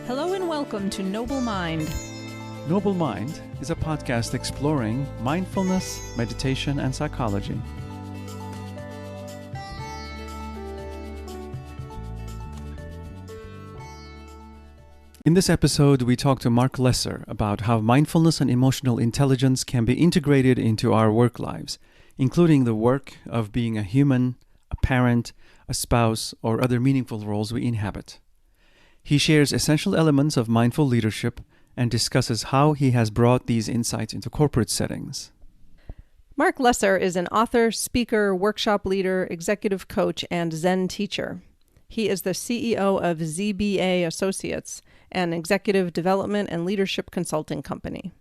Hello and welcome to Noble Mind. Noble Mind is a podcast exploring mindfulness, meditation, and psychology. In this episode, we talk to Marc Lesser about how mindfulness and emotional intelligence can be integrated into our work lives, including the work of being a human, a parent, a spouse, or other meaningful roles we inhabit. He shares essential elements of mindful leadership and discusses how he has brought these insights into corporate settings. Marc Lesser is an author, speaker, workshop leader, executive coach, and Zen teacher. He is the CEO of ZBA Associates, an executive development and leadership consulting company.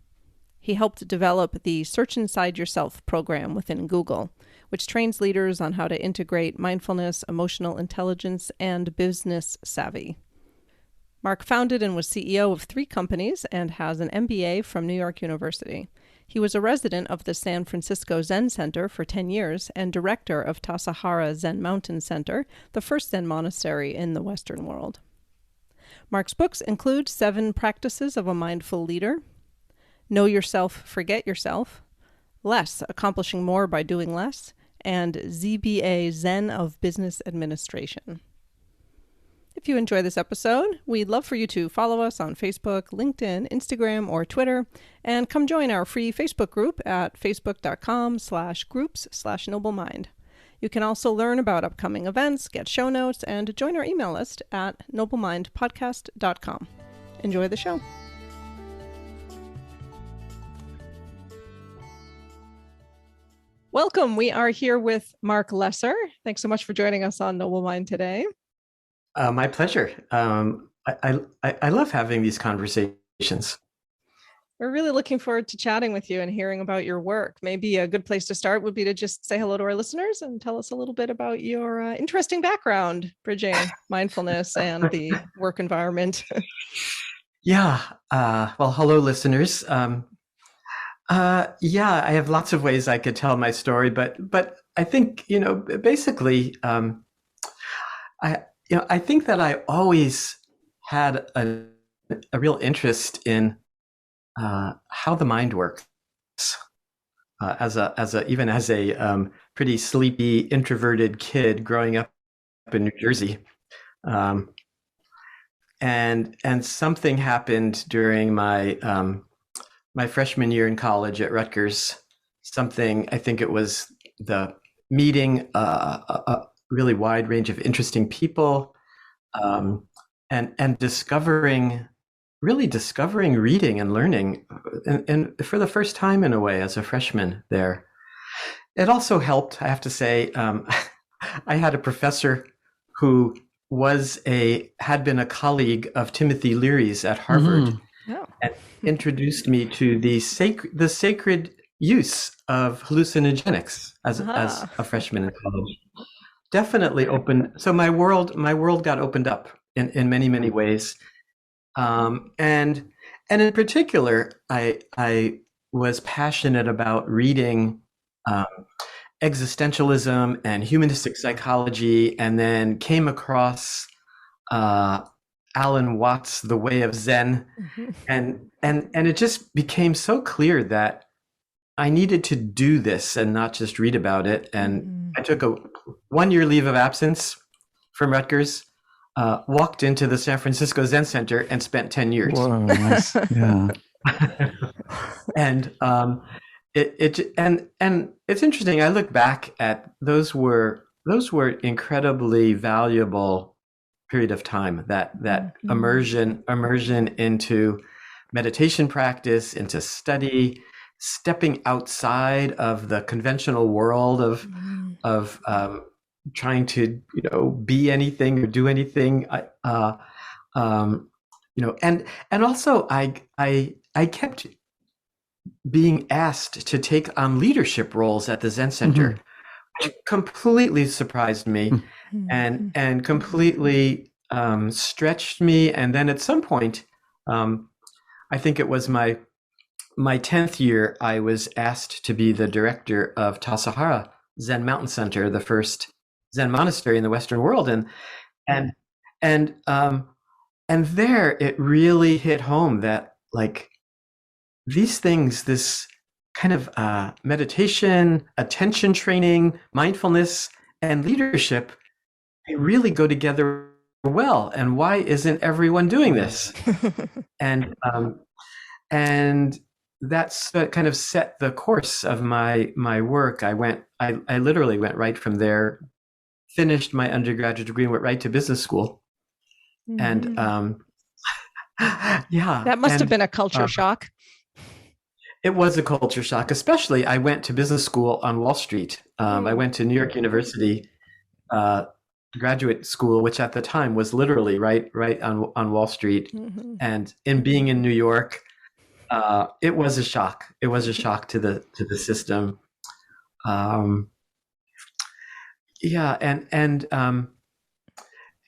He helped develop the Search Inside Yourself program within Google, which trains leaders on how to integrate mindfulness, emotional intelligence, and business savvy. Marc founded and was CEO of 3 companies and has an MBA from New York University. He was a resident of the San Francisco Zen Center for 10 years and director of Tassajara Zen Mountain Center, the first Zen monastery in the Western world. Marc's books include 7 Practices of a Mindful Leader, Know Yourself, Forget Yourself, Less, Accomplishing More by Doing Less, and ZBA Zen of Business Administration. If you enjoy this episode, we'd love for you to follow us on Facebook, LinkedIn, Instagram, or Twitter, and come join our free Facebook group at facebook.com/groups/noblemind. You can also learn about upcoming events, get show notes, and join our email list at noblemindpodcast.com. Enjoy the show. Welcome. We are here with Marc Lesser. Thanks so much for joining us on Noble Mind today. My pleasure. I love having these conversations. We're really looking forward to chatting with you and hearing about your work. Maybe a good place to start would be to just say hello to our listeners and tell us a little bit about your interesting background, bridging mindfulness and the work environment. Yeah. Well, hello, listeners. I have lots of ways I could tell my story, but I think, basically, I think that I always had a real interest in how the mind works. Even as a pretty sleepy, introverted kid growing up in New Jersey, and something happened during my my freshman year in college at Rutgers. Something, I think it was the meeting really wide range of interesting people, and discovering reading and learning, and for the first time in a way as a freshman there. It also helped, I have to say, I had a professor who had been a colleague of Timothy Leary's at Harvard, and introduced me to the sacred use of hallucinogenics as a freshman in college. Definitely opened. So my world got opened up in many, many ways. And in particular, I was passionate about reading existentialism and humanistic psychology, and then came across Alan Watts' The Way of Zen. And it just became so clear that I needed to do this and not just read about it. And I took a 1-year leave of absence from Rutgers, walked into the San Francisco Zen Center and spent 10 years. Whoa, nice. Yeah. And it's interesting. I look back at those were incredibly valuable period of time, that immersion into meditation practice, into study, stepping outside of the conventional world of trying to be anything or do anything, and also I kept being asked to take on leadership roles at the Zen Center, which completely surprised me and completely stretched me. And then at some point, I think it was my 10th year, I was asked to be the director of Tassajara Zen Mountain Center, the first Zen monastery in the Western world, and and there it really hit home that like these things, this kind of meditation, attention training, mindfulness, and leadership, they really go together well. And why isn't everyone doing this? And and that's what kind of set the course of my work. I literally went right from there, finished my undergraduate degree, and went right to business school. And yeah, that must have been a culture shock. It was a culture shock, especially I went to business school on Wall Street. I went to New York University graduate school, which at the time was literally right on Wall Street. And in being in New York, it was a shock. It was a shock to the system. And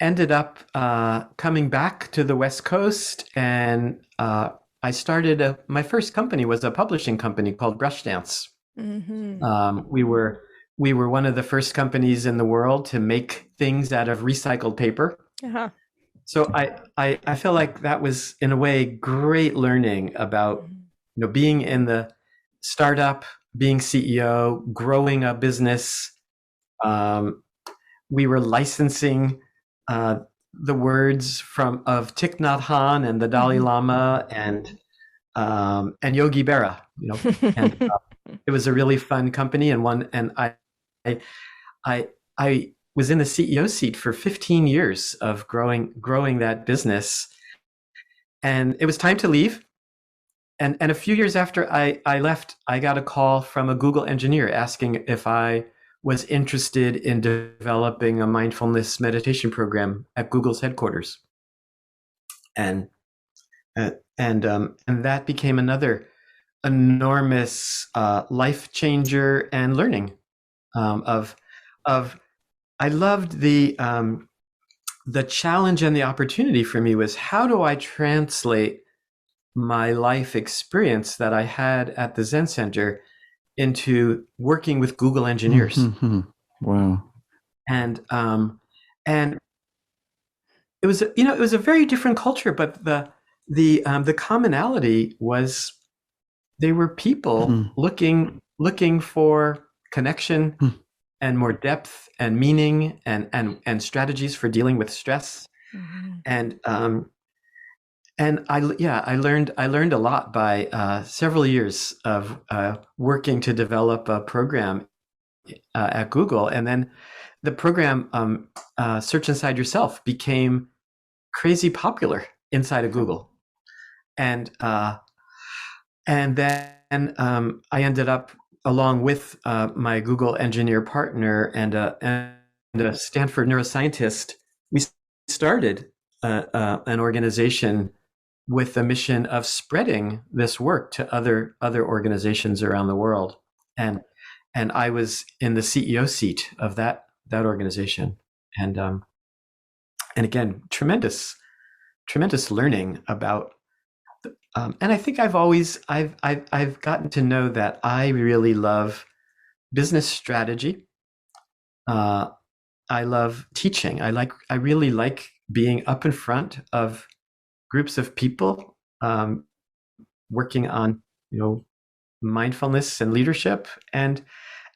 ended up coming back to the West Coast, and I started my first company was a publishing company called Brushdance. We were one of the first companies in the world to make things out of recycled paper. So I feel like that was in a way great learning about being in the startup, being CEO, growing a business. We were licensing the words of Thich Nhat Hanh and the Dalai Lama and Yogi Berra, and it was a really fun company and I was in the CEO seat for 15 years of growing that business, and it was time to leave. And a few years after I left, I got a call from a Google engineer asking if I was interested in developing a mindfulness meditation program at Google's headquarters, and that became another enormous life changer and learning of I loved the challenge and the opportunity for me was how do I translate my life experience that I had at the Zen Center into working with Google engineers. Wow. And it was a very different culture, but the commonality was they were people looking for connection and more depth and meaning and strategies for dealing with stress. And I learned a lot by several years of working to develop a program at Google, and then the program Search Inside Yourself became crazy popular inside of Google, and then I ended up along with my Google engineer partner and a Stanford neuroscientist. We started an organization with the mission of spreading this work to other organizations around the world, and I was in the CEO seat of that organization, and again, tremendous learning about, and I think I've gotten to know that I really love business strategy. I love teaching. I really like being up in front of groups of people working on mindfulness and leadership, and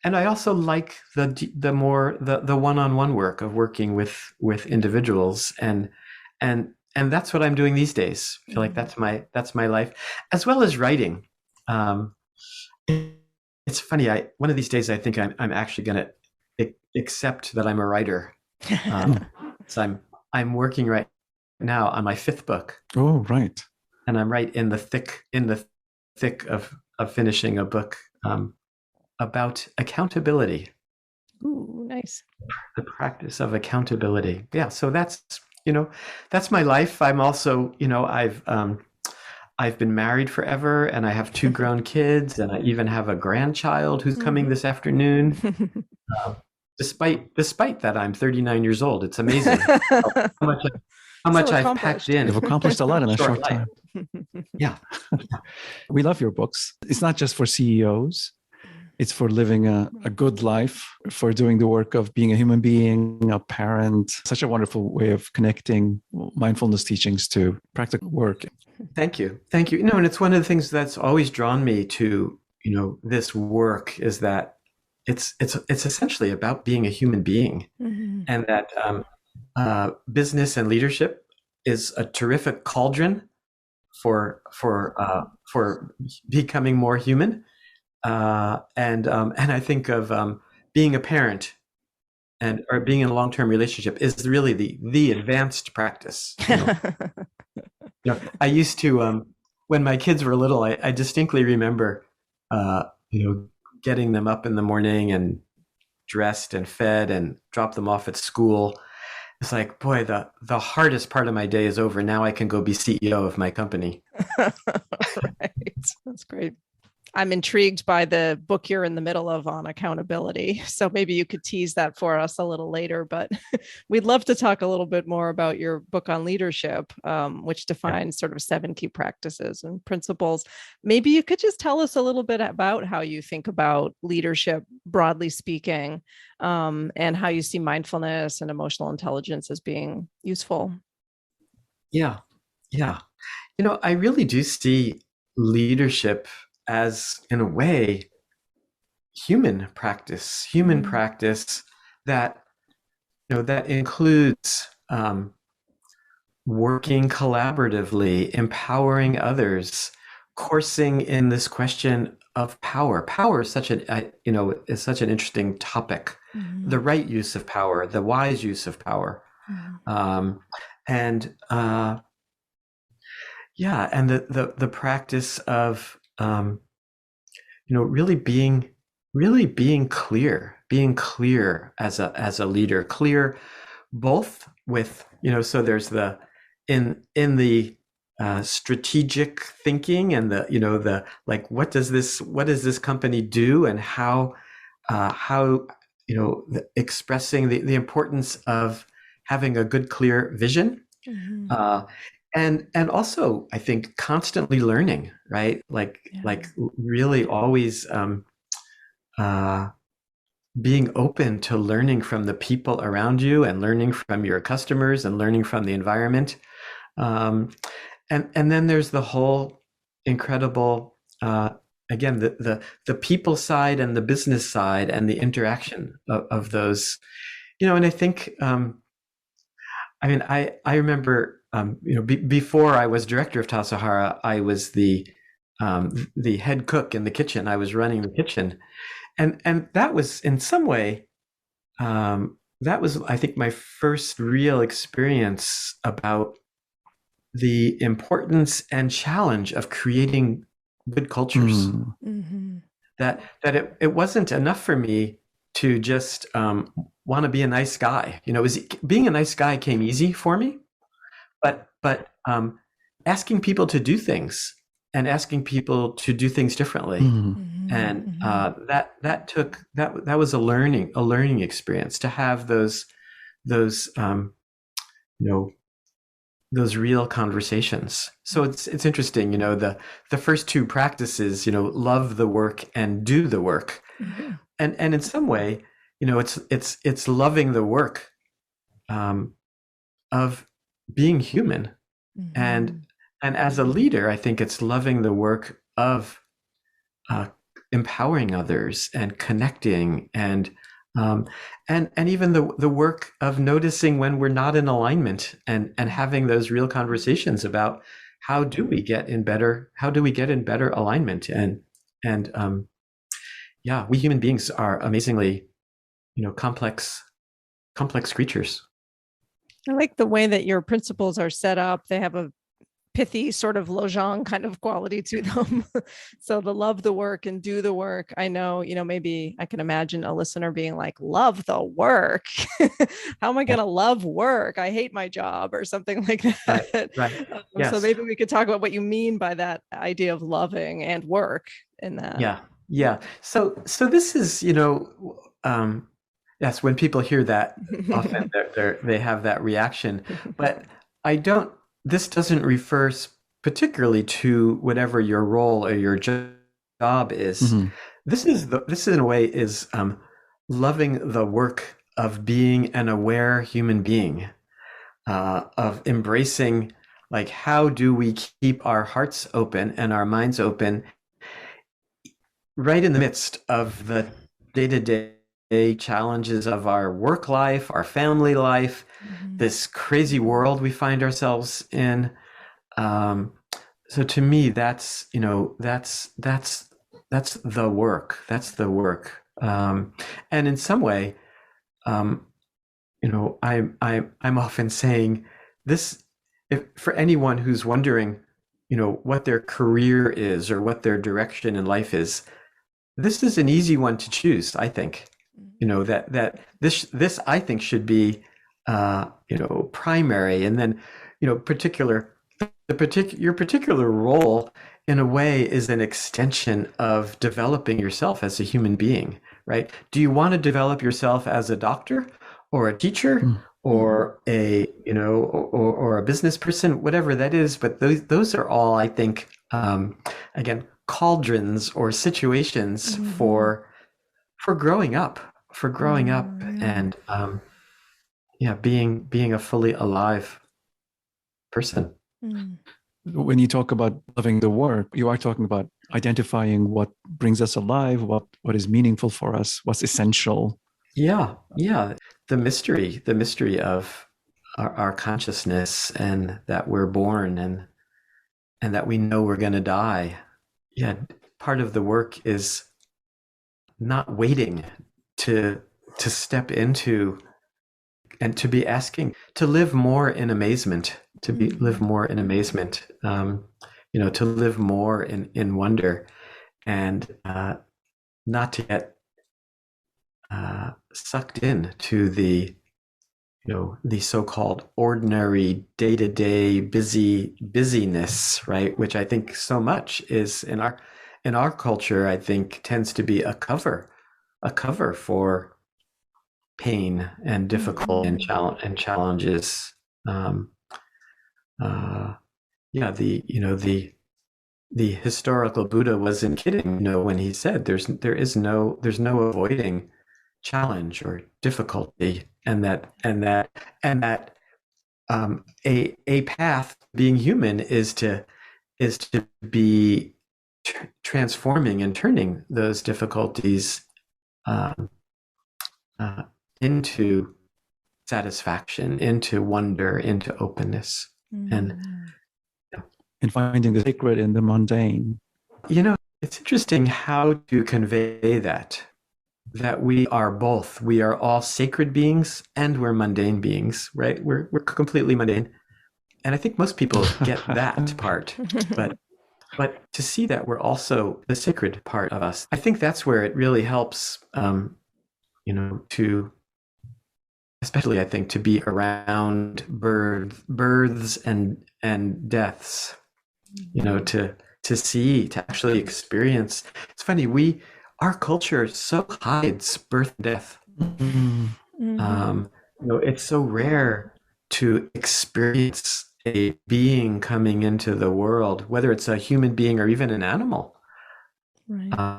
I also like the more the one-on-one work of working with individuals, and that's what I'm doing these days. I feel like that's my life, as well as writing. It's funny. One of these days I think I'm actually going to accept that I'm a writer. So I'm working right now on my 5th book. Oh, right. And I'm right in the thick of finishing a book about accountability. Ooh, nice. The practice of accountability. Yeah. So that's my life. I'm also, I've been married forever, and I have 2 grown kids, and I even have a grandchild who's coming this afternoon. Despite that, I'm 39 years old. It's amazing how much I've packed in. You've accomplished a lot in a short time. Yeah. We love your books. It's not just for CEOs. It's for living a good life, for doing the work of being a human being, a parent. Such a wonderful way of connecting mindfulness teachings to practical work. Thank you. Thank you. And it's one of the things that's always drawn me to, this work is that it's essentially about being a human being, and that business and leadership is a terrific cauldron for becoming more human. And I think of being a parent or being in a long-term relationship is really the advanced practice. I used to when my kids were little, I distinctly remember getting them up in the morning and dressed and fed and drop them off at school. It's like, boy, the hardest part of my day is over. Now I can go be CEO of my company. Right. That's great. I'm intrigued by the book you're in the middle of on accountability. So maybe you could tease that for us a little later, but we'd love to talk a little bit more about your book on leadership, which defines sort of 7 key practices and principles. Maybe you could just tell us a little bit about how you think about leadership, broadly speaking, and how you see mindfulness and emotional intelligence as being useful. Yeah. I really do see leadership as, in a way, human practice that that includes working collaboratively, empowering others, coursing in this question of power. Power is such an interesting topic. The right use of power, the wise use of power, and the practice of really being clear as a leader, clear both with so there's the in the strategic thinking and the like, what does this company do, and how expressing the importance of having a good, clear vision. And also, I think, constantly learning, right? Like really always being open to learning from the people around you, and learning from your customers, and learning from the environment. And then there's the whole incredible, again, the people side and the business side, and the interaction of those, and I think, I remember, before I was director of Tassajara, I was the head cook in the kitchen. I was running the kitchen, and that was, in some way, that was, I think, my first real experience about the importance and challenge of creating good cultures. That it wasn't enough for me to just want to be a nice guy. Being a nice guy came easy for me. But asking people to do things, and asking people to do things differently, and that was a learning experience, to have those real conversations. So it's interesting, the first 2 practices, love the work and do the work, and in some way, it's loving the work of being human, and as a leader, I think it's loving the work of empowering others and connecting, and even the work of noticing when we're not in alignment, and having those real conversations about how do we get in better alignment, and we human beings are amazingly complex creatures. I like the way that your principles are set up. They have a pithy sort of Lojong kind of quality to them. So the love the work and do the work. I know, maybe I can imagine a listener being like, love the work. How am I going to love work? I hate my job, or something like that. Right. Yes. So maybe we could talk about what you mean by that idea of loving and work in that. Yeah. So this is, yes, when people hear that, often they have that reaction. But this doesn't refer particularly to whatever your role or your job is. this in a way is loving the work of being an aware human being, of embracing, like, how do we keep our hearts open and our minds open right in the midst of the day-to-day challenges of our work life, our family life, this crazy world we find ourselves in. So to me, that's the work. That's the work. And in some way, I'm often saying this, if for anyone who's wondering, what their career is or what their direction in life is, this is an easy one to choose, I think. That this I think should be primary, and then your particular role in a way is an extension of developing yourself as a human being, right? Do you want to develop yourself as a doctor or a teacher or or a business person, whatever that is? But those are all, I think, again, cauldrons or situations for growing up, and being a fully alive person. When you talk about loving the work, you are talking about identifying what brings us alive, what is meaningful for us, what's essential. Yeah. The mystery of our consciousness, and that we're born, and that we know we're going to die. Yeah. Part of the work is not waiting to step into and to be asking to live more in amazement, to live more in amazement, to live more in wonder, and not to get sucked in to the so-called ordinary day-to-day busyness, right? Which I think so much is in our culture, I think tends to be a cover for pain and difficulty and challenges. The historical Buddha wasn't kidding, when he said there's no avoiding challenge or difficulty, and that a path being human is to be transforming and turning those difficulties into satisfaction, into wonder, into openness, and finding the sacred in the mundane. It's interesting how to convey that we are both. We are all sacred beings and we're mundane beings, right? We're completely mundane, and I think most people get that part, but to see that we're also the sacred part of us, I think that's where it really helps, to, especially I think, to be around births and deaths, to see, to actually experience. It's funny, our culture so hides birth and death. It's so rare to experience a being coming into the world, whether it's a human being or even an animal. Right.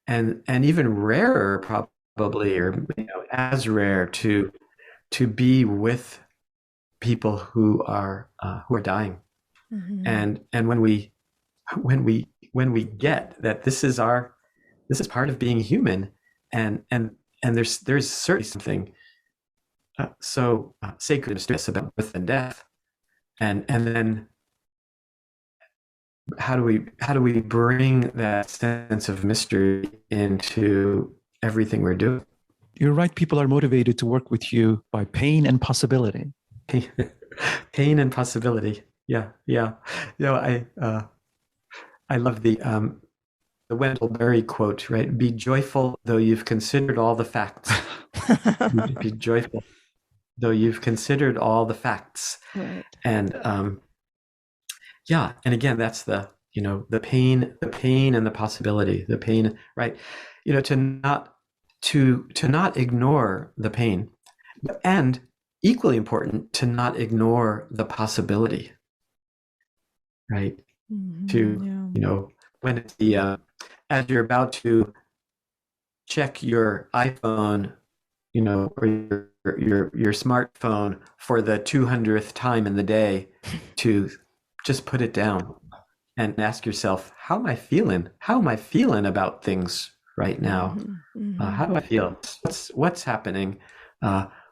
And even rarer, probably, or as rare to be with people who are dying. And when we get that this is part of being human, and there's certainly something so sacred and mysterious about birth and death, and then how do we bring that sense of mystery into everything we're doing? You're right. People are motivated to work with you by pain and possibility. Pain and possibility. Yeah. I love the Wendell Berry quote, right? Be joyful though you've considered all the facts. Be joyful though you've considered all the facts. Right. And and again, that's the pain and the possibility, the pain, right? To not ignore the pain, and equally important, to not ignore the possibility, right? When it's as you're about to check your iPhone, or your smartphone for the 200th time in the day, to just put it down and ask yourself, how am I feeling? How am I feeling about things right now? How do I feel? What's happening?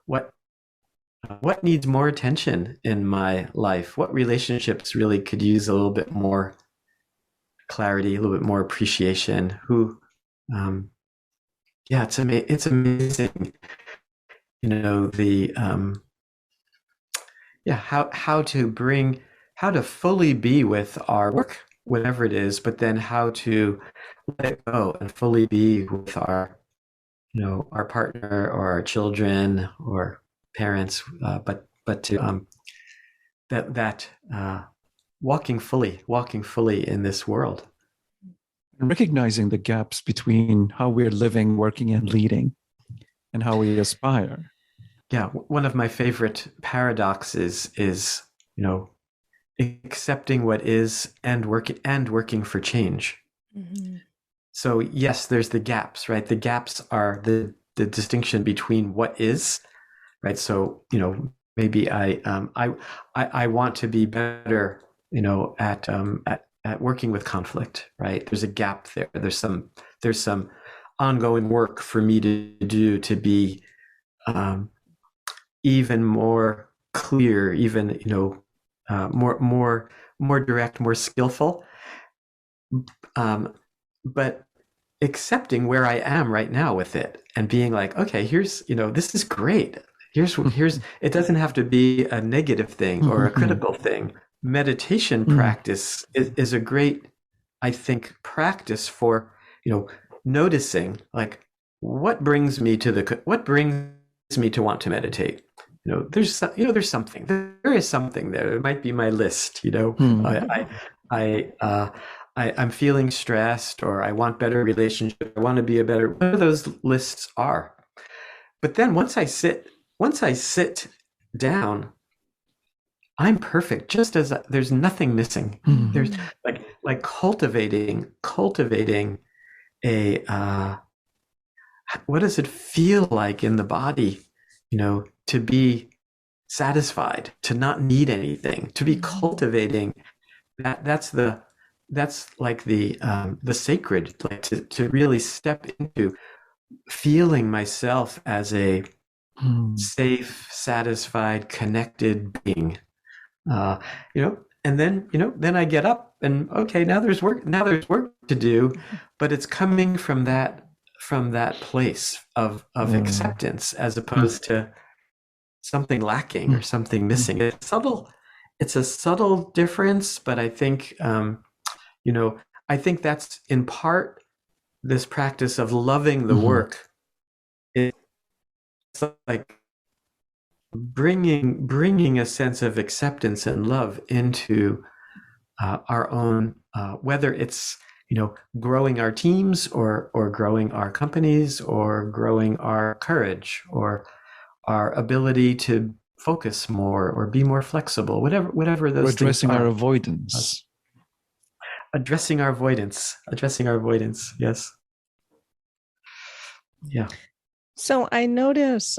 What needs more attention in my life? What relationships really could use a little bit more clarity, a little bit more appreciation? It's amazing. How to fully be with our work, whatever it is, but then how to let it go and fully be with our partner or our children or parents, but to walking fully in this world. And recognizing the gaps between how we're living, working, and leading, and how we aspire. Yeah, one of my favorite paradoxes is, accepting what is and working for change. Mm-hmm. So yes, there's the gaps, right? The gaps are the distinction between what is, right? So, maybe I want to be better, at working with conflict, right? There's a gap there. There's some ongoing work for me to do to be even more clear, even more direct, more skillful. But accepting where I am right now with it and being like, okay, here's, this is great. Here's it doesn't have to be a negative thing or a critical thing. Meditation practice is a great, I think, practice for, noticing, like, what brings me to want to meditate. There's something. There is something there. It might be my list. I'm feeling stressed, or I want better relationship. I want to be whatever those lists are. But then once I sit down, I'm perfect. Just as there's nothing missing. Mm-hmm. There's like cultivating a what does it feel like in the body? To be satisfied, to not need anything, to be cultivating that's like the sacred, like to really step into feeling myself as a safe, satisfied, connected being. And then I get up and okay, now there's work to do, but it's coming from that place of acceptance, as opposed to something lacking or something missing. It's a subtle difference, but I think I think that's in part this practice of loving the work. It's like bringing a sense of acceptance and love into our own, whether it's growing our teams or growing our companies or growing our courage or our ability to focus more or be more flexible, whatever those addressing things are. our avoidance. Addressing our avoidance. Yes. Yeah. So I notice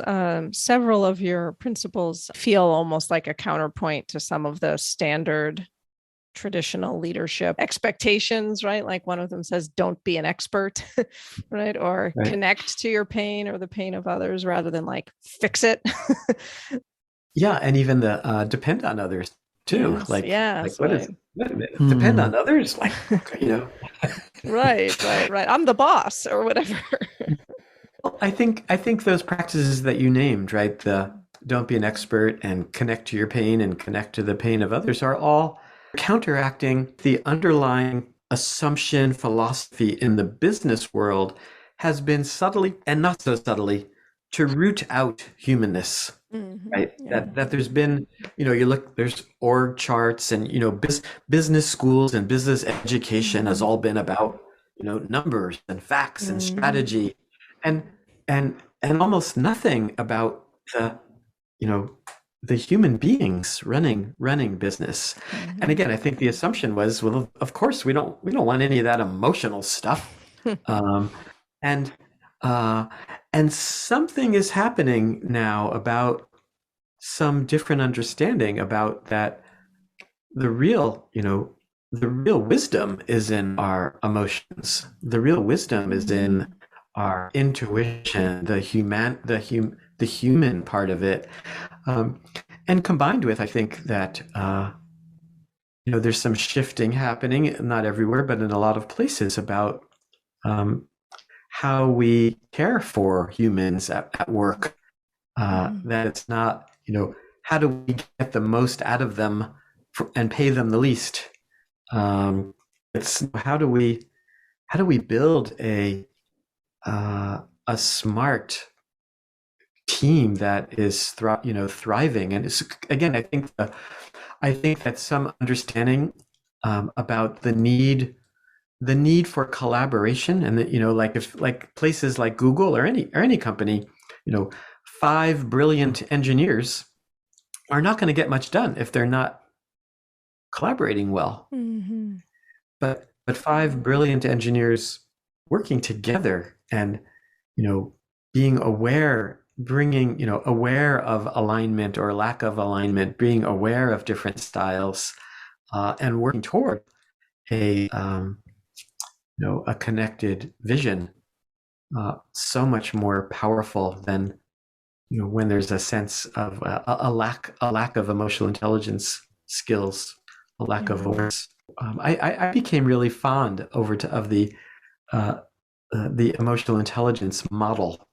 several of your principles feel almost like a counterpoint to some of the standard traditional leadership expectations, right? Like one of them says, don't be an expert, right? Or connect to your pain or the pain of others rather than like fix it. Yeah. And even the depend on others too. Yes, what is depend on others? Like, Right. I'm the boss or whatever. Well, I think those practices that you named, right? The don't be an expert and connect to your pain and connect to the pain of others, are all counteracting the underlying assumption philosophy in the business world has been subtly and not so subtly to root out humanness. Mm-hmm. Right. Yeah. That there's been, you look, there's org charts and, business schools and business education has all been about, numbers and facts and strategy and almost nothing about the human beings running business. Mm-hmm. And again, I think the assumption was, well, of course we don't want any of that emotional stuff. um, and uh, and something is happening now about some different understanding about that. The real, the real wisdom is in our emotions. The real wisdom is in our intuition, the human part of it, and combined with, I think that there's some shifting happening, not everywhere, but in a lot of places, about how we care for humans at work. That it's not, how do we get the most out of them and pay them the least? It's how do we build a smart team that is thriving? And it's, again, I think that some understanding about the need for collaboration, and that, like places like Google or any company, 5 brilliant engineers are not going to get much done if they're not collaborating well. But 5 brilliant engineers working together and being aware, aware of alignment or lack of alignment, being aware of different styles, and working toward a connected vision, so much more powerful than when there's a sense of a lack of emotional intelligence skills, a lack of awareness. I became really fond of the emotional intelligence model,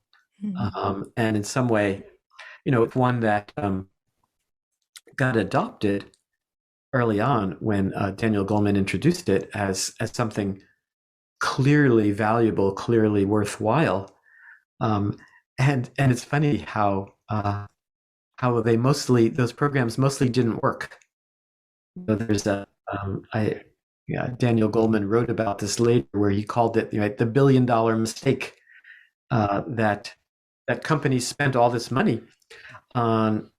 and in some way, one that got adopted early on when Daniel Goleman introduced it as something clearly valuable, clearly worthwhile. And it's funny how those programs mostly didn't work. There's Daniel Goleman wrote about this later, where he called it the $1 billion mistake, that companies spent all this money on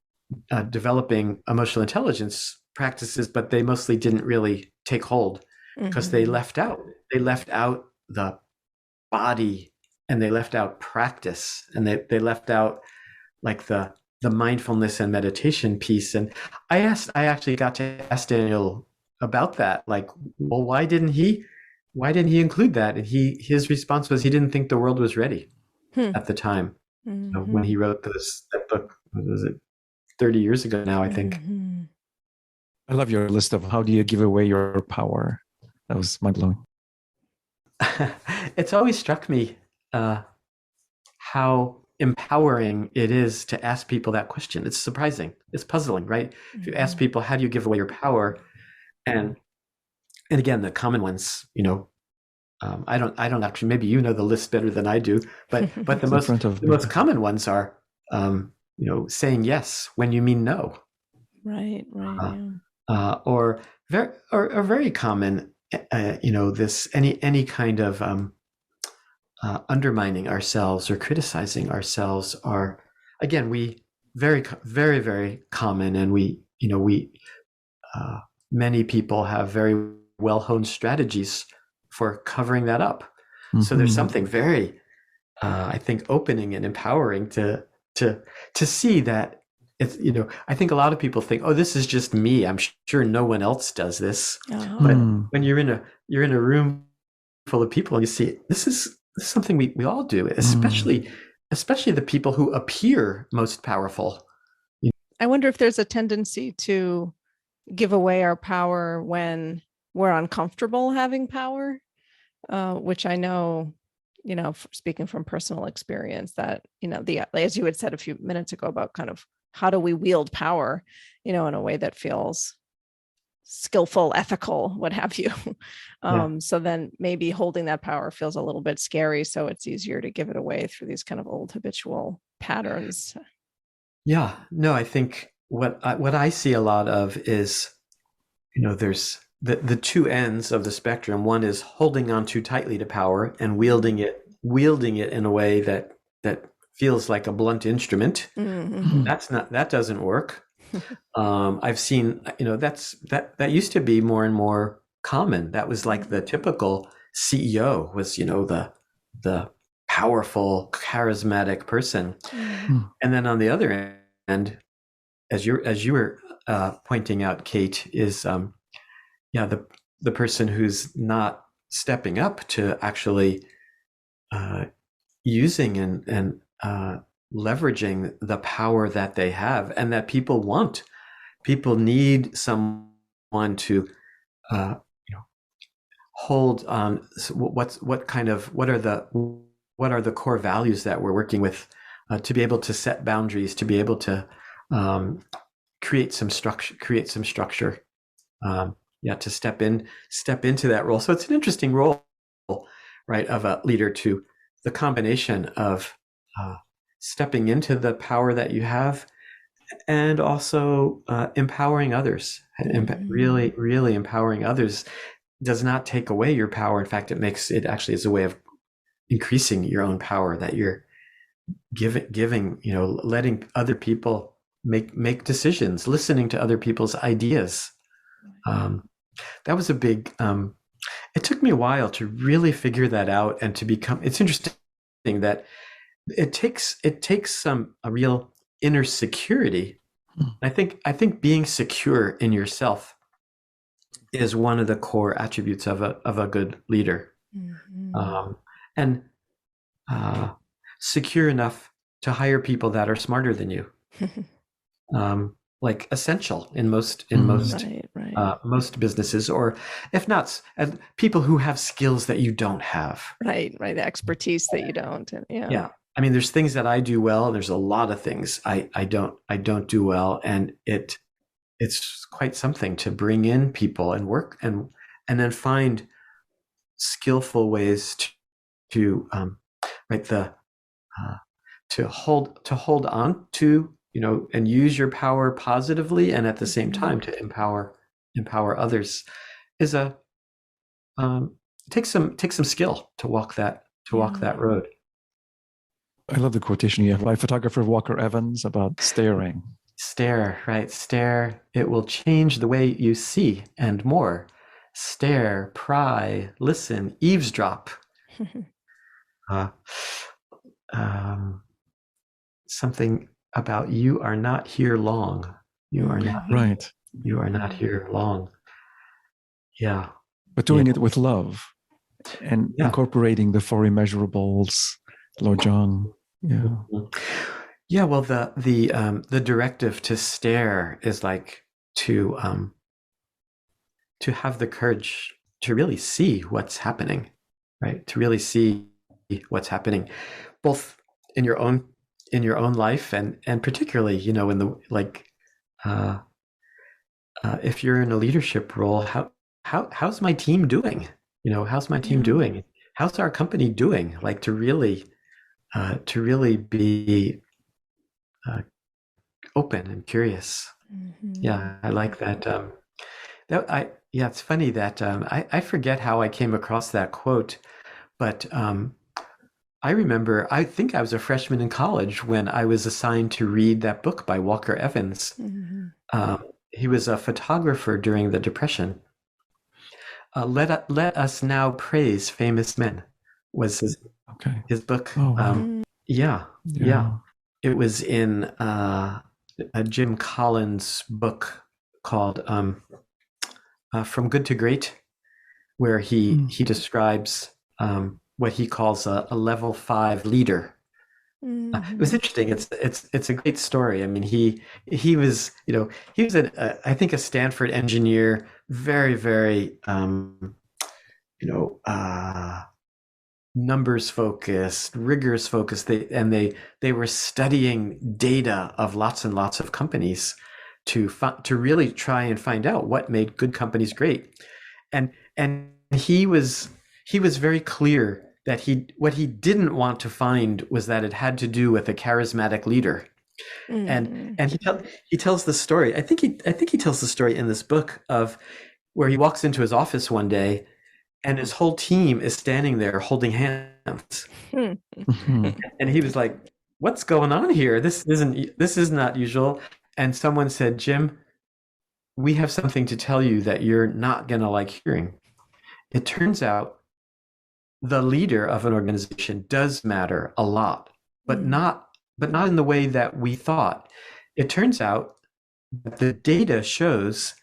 developing emotional intelligence practices, but they mostly didn't really take hold, because they left out the body, and they left out practice, and they left out like the mindfulness and meditation piece. And I actually got to ask Daniel about that, like, well, why didn't he include that? And his response was he didn't think the world was ready at the time. When he wrote that book, was it 30 years ago now, I think. I love your list of how do you give away your power. That was mind-blowing. It's always struck me how empowering it is to ask people that question. It's surprising. It's puzzling, right? If you ask people, how do you give away your power? And again, the common ones, I don't actually, maybe you know the list better than I do, but the most common ones are, saying yes when you mean no. Right. Or very common, this any kind of undermining ourselves or criticizing ourselves are, again, we very, very, very common, and many people have very well-honed strategies for covering that up. So there's something very, I think, opening and empowering to see that it's, I think a lot of people think, oh, this is just me. I'm sure no one else does this. But when you're in a room full of people, and you see this is something we all do, especially the people who appear most powerful. I wonder if there's a tendency to give away our power when we're uncomfortable having power, which I know, speaking from personal experience, that, as you had said a few minutes ago about kind of how do we wield power, in a way that feels skillful, ethical, what have you. So then maybe holding that power feels a little bit scary. So it's easier to give it away through these kind of old habitual patterns. Yeah, no, I think what I see a lot of is, there's the two ends of the spectrum. One is holding on too tightly to power and wielding it in a way that feels like a blunt instrument. That doesn't work. I've seen, that used to be more and more common. That was like the typical CEO was, the powerful, charismatic person. Mm. And then on the other end, as you were pointing out, Kate, is the person who's not stepping up to actually using and leveraging the power that they have and that people want. People need someone to hold on. What are the core values that we're working with, to be able to set boundaries, to be able to create some structure, to step into that role. So it's an interesting role, right, of a leader, to the combination of stepping into the power that you have and also empowering others. Really, really empowering others does not take away your power. In fact, it actually is a way of increasing your own power, that you're giving, letting other people make decisions, listening to other people's ideas. That was a big, it took me a while to really figure that out and to become, it's interesting that it takes a real inner security. I think being secure in yourself is one of the core attributes of a good leader. And secure enough to hire people that are smarter than you. Like essential in most most businesses, or if not, people who have skills that you don't have. Right, the expertise that you don't. Yeah. I mean, there's things that I do well. There's a lot of things I don't do well, and it's quite something to bring in people and work and then find skillful ways to hold on to, and use your power positively, and at the same time to empower others, is takes some skill to walk that road. I love the quotation you have by photographer Walker Evans about staring. Stare, right? Stare. It will change the way you see and more. Stare, pry, listen, eavesdrop. Something about you are not here long. You are not right. You are not here long. Yeah. But doing it with love and incorporating the four immeasurables, Lojong. Yeah. Yeah. Well, the directive to stare is like to have the courage to really see what's happening, right? To really see what's happening, both in your own life and particularly, in the if you're in a leadership role, how's my team doing? How's my team doing? How's our company doing? Like to really be open and curious. Yeah, I like that. It's funny that I forget how I came across that quote, but I remember, I think I was a freshman in college when I was assigned to read that book by Walker Evans. He was a photographer during the Depression. Let Us Now Praise Famous Men was his book. Oh, wow. Yeah. It was in a Jim Collins book called From Good to Great, where he describes what he calls a level 5 leader. It was interesting. It's a great story. I mean, he was, he was I think a Stanford engineer, very, very, numbers focused, rigorous focused. They were studying data of lots and lots of companies to really try and find out what made good companies great. And he was very clear that what he didn't want to find was that it had to do with a charismatic leader. And he tells the story. I think he tells the story in this book of where he walks into his office one day and his whole team is standing there holding hands. And he was like, "What's going on here? This is not usual." And someone said, "Jim, we have something to tell you that you're not going to like hearing." It turns out the leader of an organization does matter a lot, but not in the way that we thought. It turns out that the data shows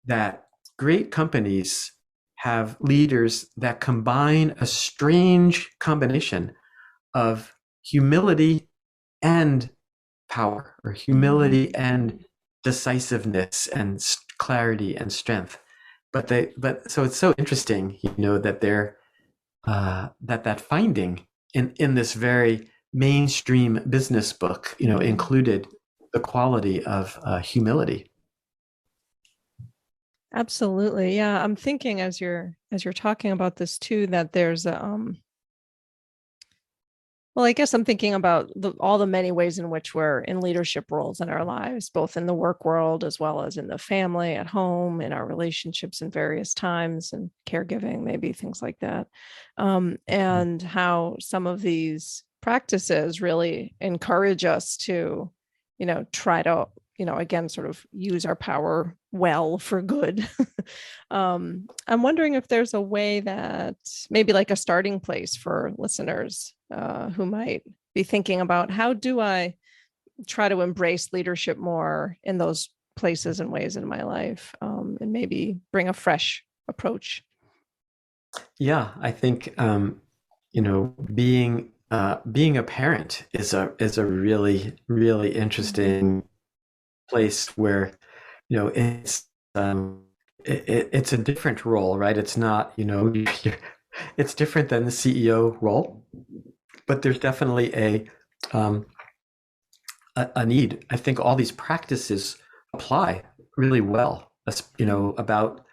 that great companies have leaders that combine a strange combination of humility and power, or humility and decisiveness and clarity and strength. But so it's so interesting, that they're that finding in this very mainstream business book, included the quality of humility. Absolutely. Yeah. I'm thinking as you're talking about this too, that there's well, I guess I'm thinking about all the many ways in which we're in leadership roles in our lives, both in the work world as well as in the family, at home, in our relationships in various times, and caregiving, maybe things like that. And how some of these practices really encourage us to, try to, again, sort of use our power well for good. I'm wondering if there's a way that maybe like a starting place for listeners who might be thinking about, how do I try to embrace leadership more in those places and ways in my life, and maybe bring a fresh approach. Yeah, I think being a parent is a really, really interesting place where it's it's a different role, right? It's not it's different than the CEO role, but there's definitely a need. I think all these practices apply really well, about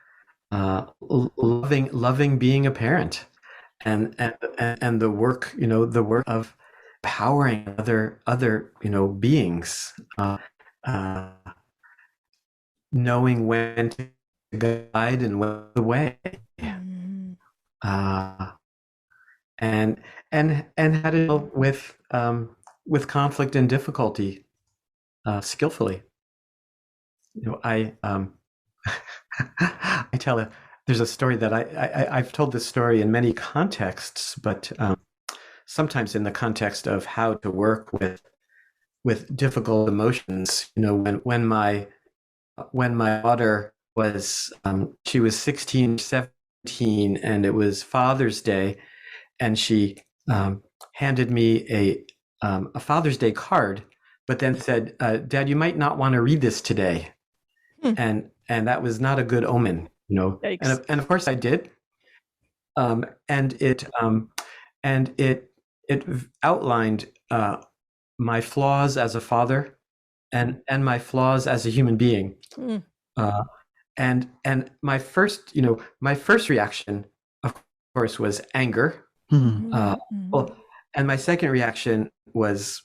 loving being a parent, and the work, the work of empowering other beings, knowing when to guide and when the way, and how to deal with conflict and difficulty skillfully. I there's a story that I've told this story in many contexts, but sometimes in the context of how to work with difficult emotions. When my daughter was she was 16, 17, and it was Father's Day, and she handed me a Father's Day card, but then said, "Dad, you might not want to read this today," and that was not a good omen, Yikes. And of course I did, and it outlined my flaws as a father and my flaws as a human being. And my first reaction, of course, was anger. Well, and my second reaction was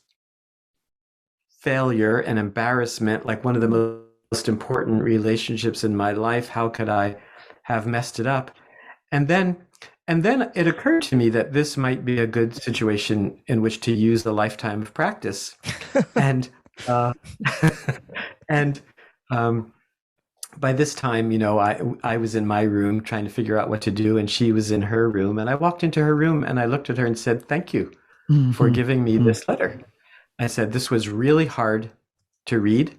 failure and embarrassment, like one of the most important relationships in my life. How could I have messed it up? And then it occurred to me that this might be a good situation in which to use a lifetime of practice. And by this time, I was in my room trying to figure out what to do, and she was in her room. And I walked into her room and I looked at her and said, "Thank you for giving me this letter." I said, "This was really hard to read,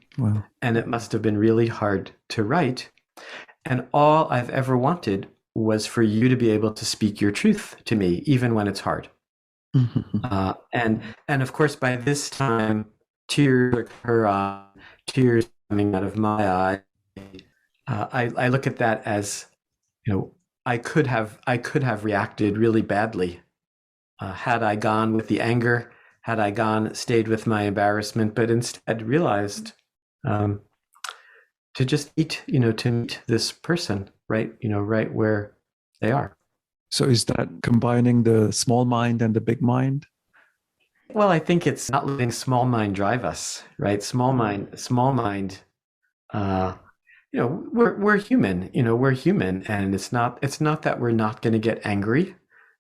and it must have been really hard to write. And all I've ever wanted was for you to be able to speak your truth to me, even when it's hard." And of course, by this time, tears are her eye, tears coming out of my eye. I look at that as, I could have reacted really badly had I gone with the anger, had I stayed with my embarrassment, but instead realized to just meet this person right where they are. So is that combining the small mind and the big mind? Well, I think it's not letting small mind drive us, right? Small mind. We're human. We're human, and it's not that we're not going to get angry.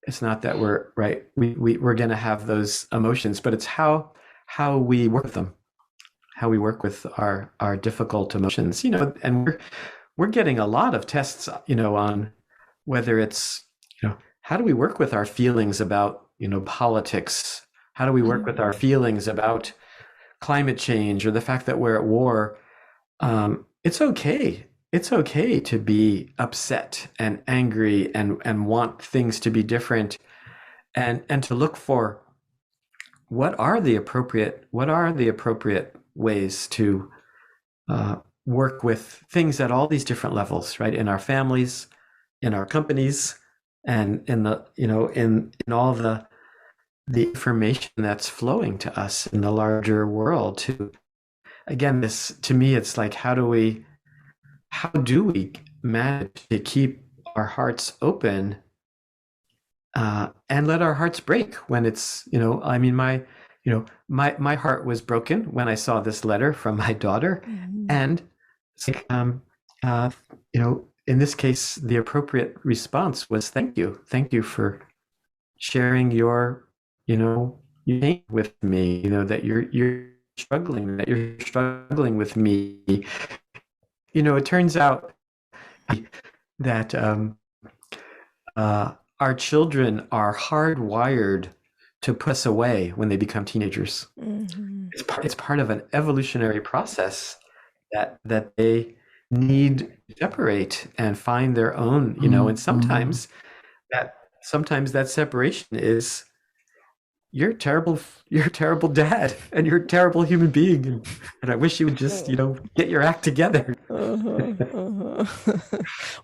It's not that we're right. We're going to have those emotions, but it's how we work with them, how we work with our difficult emotions. And we're getting a lot of tests, on whether it's how do we work with our feelings about, politics? How do we work with our feelings about climate change or the fact that we're at war? It's okay. It's okay to be upset and angry and want things to be different, and to look for what are the appropriate ways to work with things at all these different levels, right? In our families, in our companies, and in the in all the information that's flowing to us in the larger world. To again, this to me, it's like how do we manage to keep our hearts open and let our hearts break when it's my heart was broken when I saw this letter from my daughter, and it's like in this case the appropriate response was thank you for sharing your pain with me, that you're struggling with me. It turns out that our children are hardwired to put us away when they become teenagers. It's part of an evolutionary process that they need to separate and find their own, and sometimes that separation is you're a terrible dad, and you're a terrible human being, and I wish you would just get your act together. Well,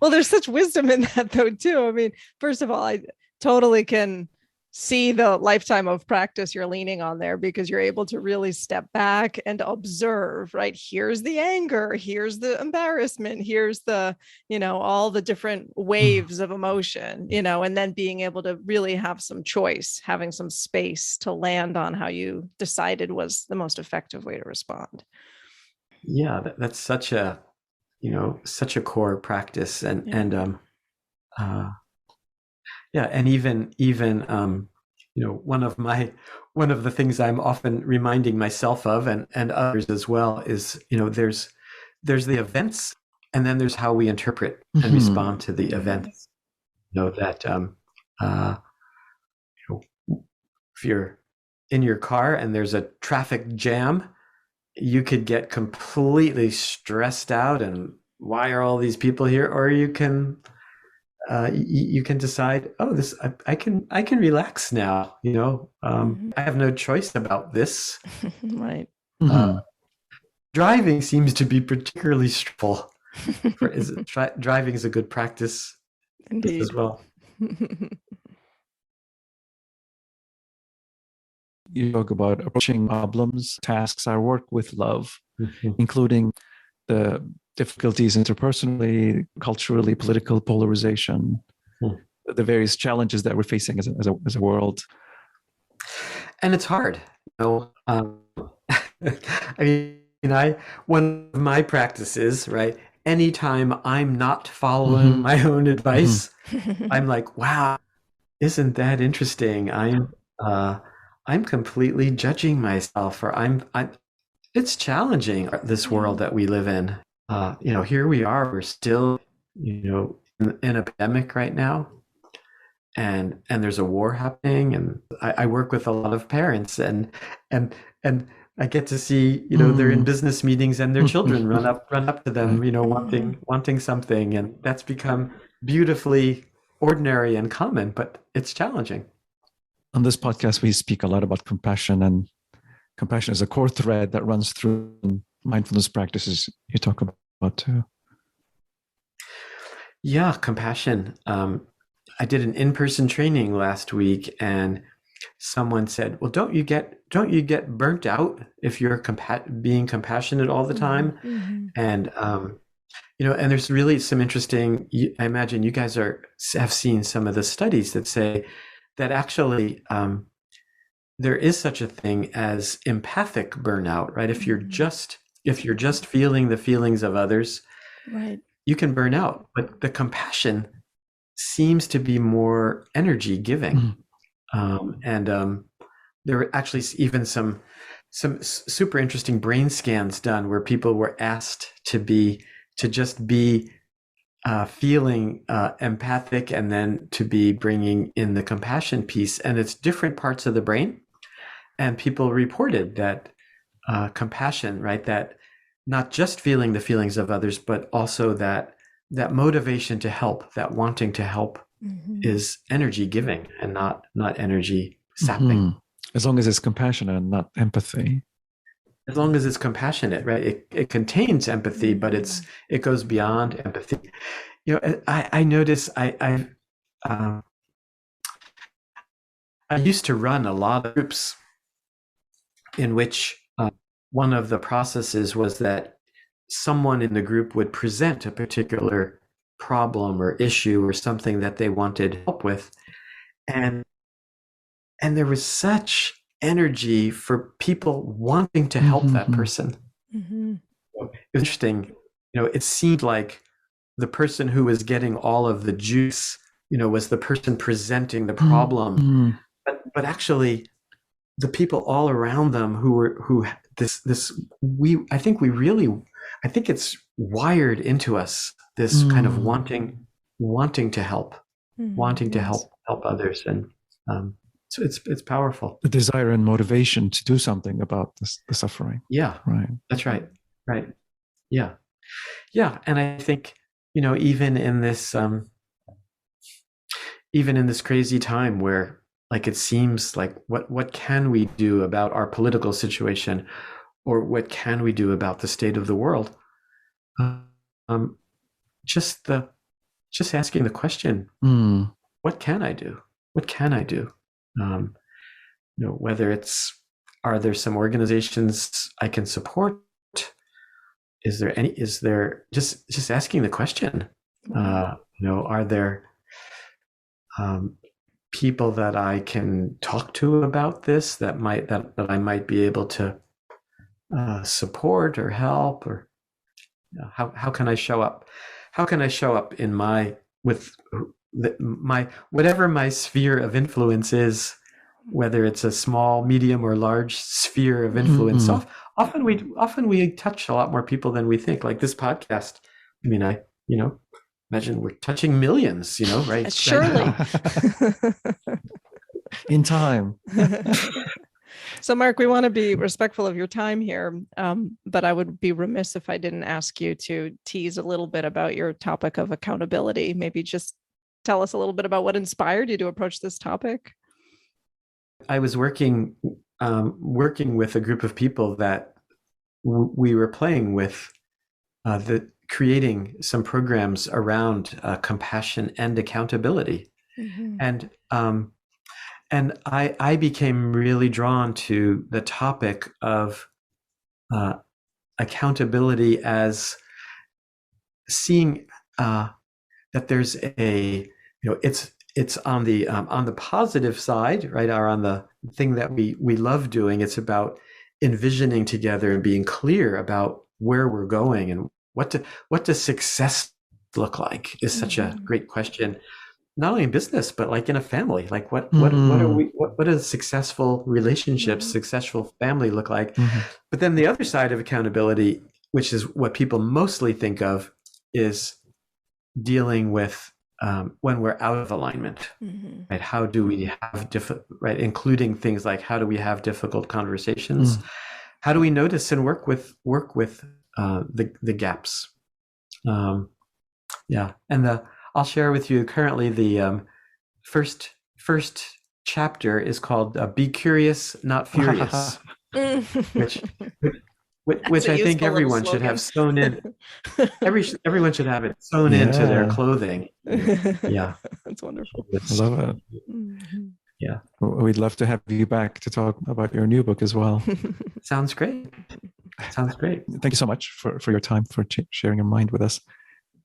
there's such wisdom in that though too. I mean, first of all, I totally can see the lifetime of practice you're leaning on there, because you're able to really step back and observe, right? Here's the anger, here's the embarrassment, here's the, all the different waves of emotion, and then being able to really have some choice, having some space to land on how you decided was the most effective way to respond. Yeah, that's such a core practice, and even one of the things I'm often reminding myself of, and others as well, is there's the events, and then there's how we interpret and respond to the events. That if you're in your car and there's a traffic jam, you could get completely stressed out and why are all these people here? Or you can decide, I can relax now. I have no choice about this. Right. Driving seems to be particularly stressful. Driving is a good practice. Indeed. As well. You talk about approaching problems, tasks, our work with love, including the difficulties interpersonally, culturally, political polarization, the various challenges that we're facing as a world. And it's hard. I mean, one of my practices, right? Anytime I'm not following my own advice, I'm like, wow, isn't that interesting? I'm completely judging myself, or it's challenging, this world that we live in. Here we are, we're still, in an epidemic right now, and there's a war happening, and I work with a lot of parents, and I get to see, they're in business meetings and their children run up to them, wanting something, and that's become beautifully ordinary and common, but it's challenging. On this podcast, we speak a lot about compassion, and compassion is a core thread that runs through mindfulness practices you talk about too. Yeah, compassion. I did an in-person training last week, and someone said, "Well, don't you get burnt out if you're being compassionate all the time?" And and there's really some interesting. I imagine you guys have seen some of the studies that say that actually there is such a thing as empathic burnout, right? If you're just feeling the feelings of others, right, you can burn out. But the compassion seems to be more energy giving, and there were actually even some super interesting brain scans done where people were asked to just be feeling empathic, and then to be bringing in the compassion piece. And it's different parts of the brain. And people reported that compassion, right? That not just feeling the feelings of others, but also that motivation to help, that wanting to help, is energy giving and not energy sapping. As long as it's compassionate and not empathy. As long as it's compassionate, right? It contains empathy, but it goes beyond empathy. I notice I used to run a lot of groups in which one of the processes was that someone in the group would present a particular problem or issue or something that they wanted help with, and there was such energy for people wanting to help that person. It was interesting. It seemed like the person who was getting all of the juice, was the person presenting the problem, but actually the people all around them I think it's wired into us, this kind of wanting to help, wanting to help others. And so it's powerful. The desire and motivation to do something about the suffering. Yeah. Right. That's right. Right. Yeah. Yeah. And I think, even in this crazy time where, like, it seems like what can we do about our political situation, or what can we do about the state of the world? Just asking the question, what can I do? What can I do? Whether it's, are there some organizations I can support? Is there just asking the question, are there people that I can talk to about this that I might be able to support or help, or how can I show up? How can I show up in my whatever my sphere of influence is, whether it's a small, medium, or large sphere of influence? Often we touch a lot more people than we think. Like this podcast. I mean, imagine we're touching millions, right? Surely. In time. So, Marc, we want to be respectful of your time here, but I would be remiss if I didn't ask you to tease a little bit about your topic of accountability. Maybe just tell us a little bit about what inspired you to approach this topic. I was working with a group of people that we were playing with, creating some programs around compassion and accountability, and I became really drawn to the topic of accountability as seeing that there's it's on the positive side, right? Or on the thing that we love doing. It's about envisioning together and being clear about where we're going, and what does success look like is such a great question. Not only in business, but like in a family. Like what does successful relationships, successful family look like? But then the other side of accountability, which is what people mostly think of, is dealing with when we're out of alignment, right? How do we have right? Including things like, how do we have difficult conversations? How do we notice and work with the gaps? And I'll share with you currently the first chapter is called "Be Curious, Not Furious," which I think everyone should have sewn in. Everyone should have it sewn into their clothing. Yeah, that's wonderful. I love it. Yeah, we'd love to have you back to talk about your new book as well. Sounds great. Sounds great. Thank you so much for your time, for sharing your mind with us.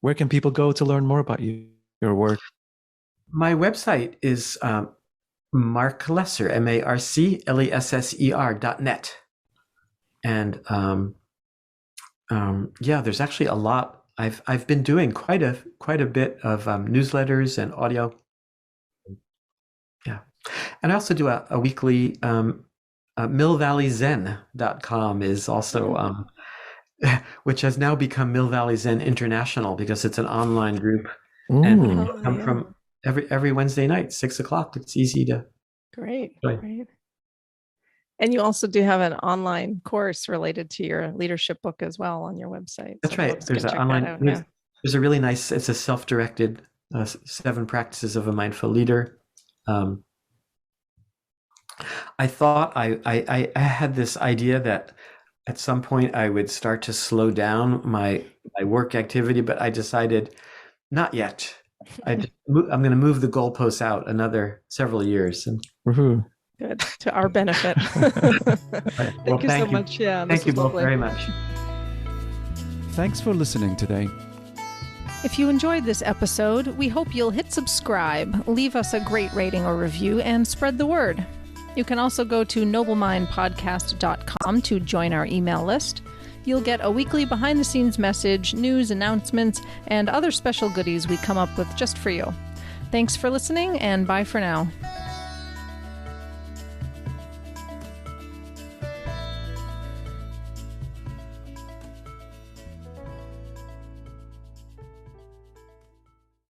Where can people go to learn more about you, your work? My website is Marc Lesser, MarcLesser.net. And there's actually a lot. I've been doing quite a bit of newsletters and audio. Yeah, and I also do a weekly. MillValleyZen.com is also which has now become Mill Valley Zen International because it's an online group, Ooh. and people come from every Wednesday night, 6:00. It's easy to Great. join. Great. And you also do have an online course related to your leadership book as well on your website. That's so right. folks There's can an check online. that out. Yeah. There's a really nice. It's a self-directed 7 practices of a mindful leader. I thought I had this idea that at some point I would start to slow down my work activity, but I decided not yet. I'm going to move the goalposts out another several years. And Woohoo. Good. To our benefit. Well, Thank you so much. Yeah. Thank you both lovely. very much. Thanks for listening today. If you enjoyed this episode, we hope you'll hit subscribe, leave us a great rating or review, and spread the word. You can also go to noblemindpodcast.com to join our email list. You'll get a weekly behind-the-scenes message, news, announcements, and other special goodies we come up with just for you. Thanks for listening, and bye for now.